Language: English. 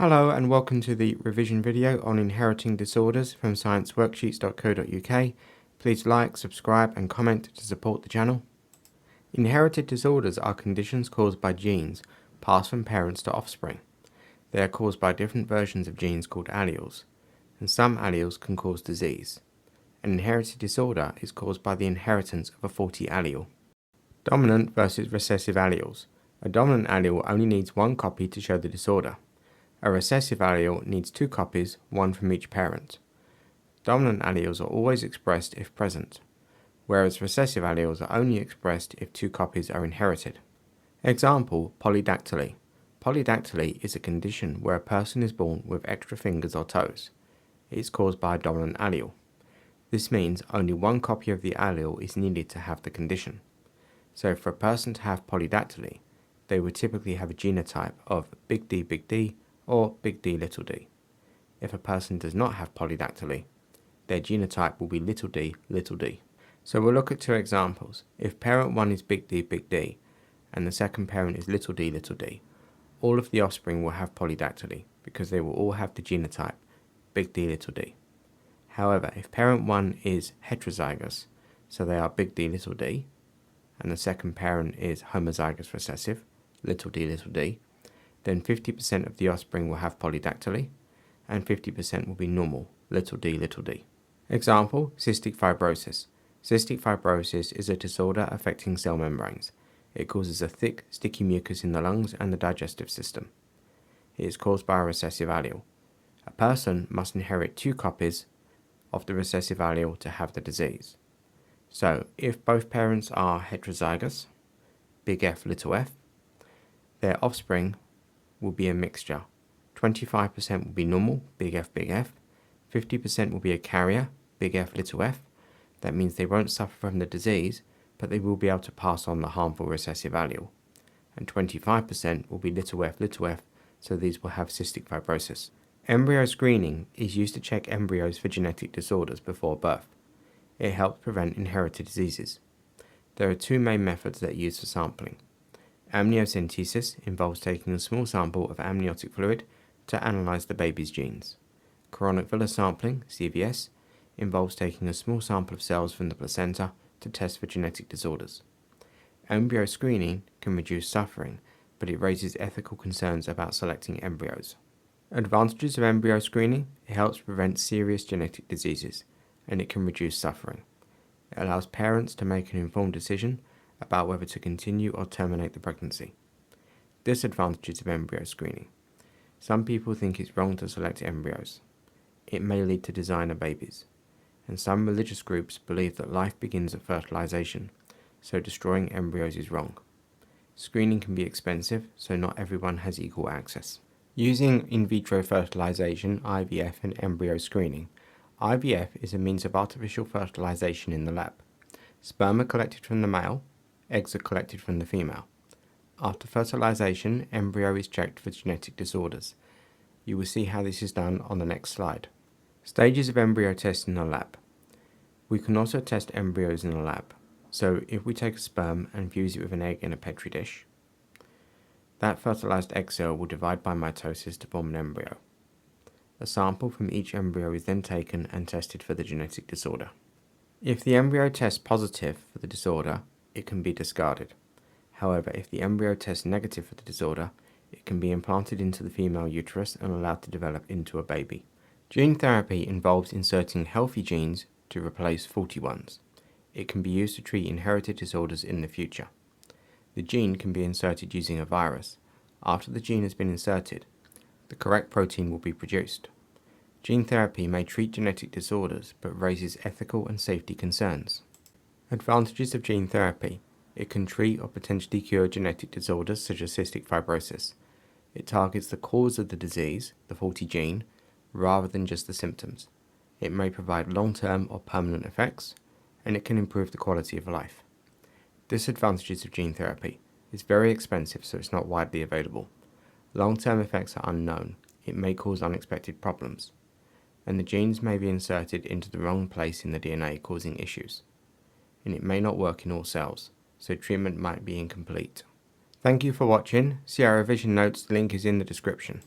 Hello and welcome to the revision video on inheriting disorders from scienceworksheets.co.uk. Please like, subscribe and comment to support the channel. Inherited disorders are conditions caused by genes passed from parents to offspring. They are caused by different versions of genes called alleles, and some alleles can cause disease. An inherited disorder is caused by the inheritance of a faulty allele. Dominant versus recessive alleles. A dominant allele only needs one copy to show the disorder. A recessive allele needs two copies, one from each parent. Dominant alleles are always expressed if present, whereas recessive alleles are only expressed if two copies are inherited. Example, polydactyly. Polydactyly is a condition where a person is born with extra fingers or toes. It is caused by a dominant allele. This means only one copy of the allele is needed to have the condition. So for a person to have polydactyly, they would typically have a genotype of big D or big D little d. If a person does not have polydactyly, their genotype will be little d. So we'll look at two examples. If parent 1 is big D, and the second parent is little d, all of the offspring will have polydactyly because they will all have the genotype big D. However, if parent 1 is heterozygous, so they are big D, and the second parent is homozygous recessive, little d, then 50% of the offspring will have polydactyly, and 50% will be normal, little d. Example, cystic fibrosis. Cystic fibrosis is a disorder affecting cell membranes. It causes a thick, sticky mucus in the lungs and the digestive system. It is caused by a recessive allele. A person must inherit two copies of the recessive allele to have the disease. So, if both parents are heterozygous, big F, little f, their offspring will be a mixture. 25% will be normal, big F, 50% will be a carrier, big F, little f. That means they won't suffer from the disease, but they will be able to pass on the harmful recessive allele. And 25% will be little f, so these will have cystic fibrosis. Embryo screening is used to check embryos for genetic disorders before birth. It helps prevent inherited diseases. There are two main methods that are used for sampling. Amniocentesis involves taking a small sample of amniotic fluid to analyze the baby's genes. Chorionic villus sampling, CVS, involves taking a small sample of cells from the placenta to test for genetic disorders. Embryo screening can reduce suffering, but it raises ethical concerns about selecting embryos. Advantages of embryo screening: it helps prevent serious genetic diseases, and it can reduce suffering. It allows parents to make an informed decision about whether to continue or terminate the pregnancy. Disadvantages of embryo screening: some people think it's wrong to select embryos. It may lead to designer babies. And some religious groups believe that life begins at fertilization, so destroying embryos is wrong. Screening can be expensive, so not everyone has equal access. Using in vitro fertilization, IVF, and embryo screening. IVF is a means of artificial fertilization in the lab. Sperm are collected from the male, eggs are collected from the female. After fertilization, embryo is checked for genetic disorders. You will see how this is done on the next slide. Stages of embryo test in the lab. We can also test embryos in the lab. So if we take a sperm and fuse it with an egg in a petri dish, that fertilized egg cell will divide by mitosis to form an embryo. A sample from each embryo is then taken and tested for the genetic disorder. If the embryo tests positive for the disorder, it can be discarded. However, if the embryo tests negative for the disorder, it can be implanted into the female uterus and allowed to develop into a baby. Gene therapy involves inserting healthy genes to replace faulty ones. It can be used to treat inherited disorders in the future. The gene can be inserted using a virus. After the gene has been inserted, the correct protein will be produced. Gene therapy may treat genetic disorders but raises ethical and safety concerns. Advantages of gene therapy: it can treat or potentially cure genetic disorders such as cystic fibrosis. It targets the cause of the disease, the faulty gene, rather than just the symptoms. It may provide long-term or permanent effects, and it can improve the quality of life. Disadvantages of gene therapy: it's very expensive, so it's not widely available. Long-term effects are unknown. It may cause unexpected problems. And the genes may be inserted into the wrong place in the DNA, causing issues. And it may not work in all cells, so treatment might be incomplete. Thank you for watching. See our revision notes, the link is in the description.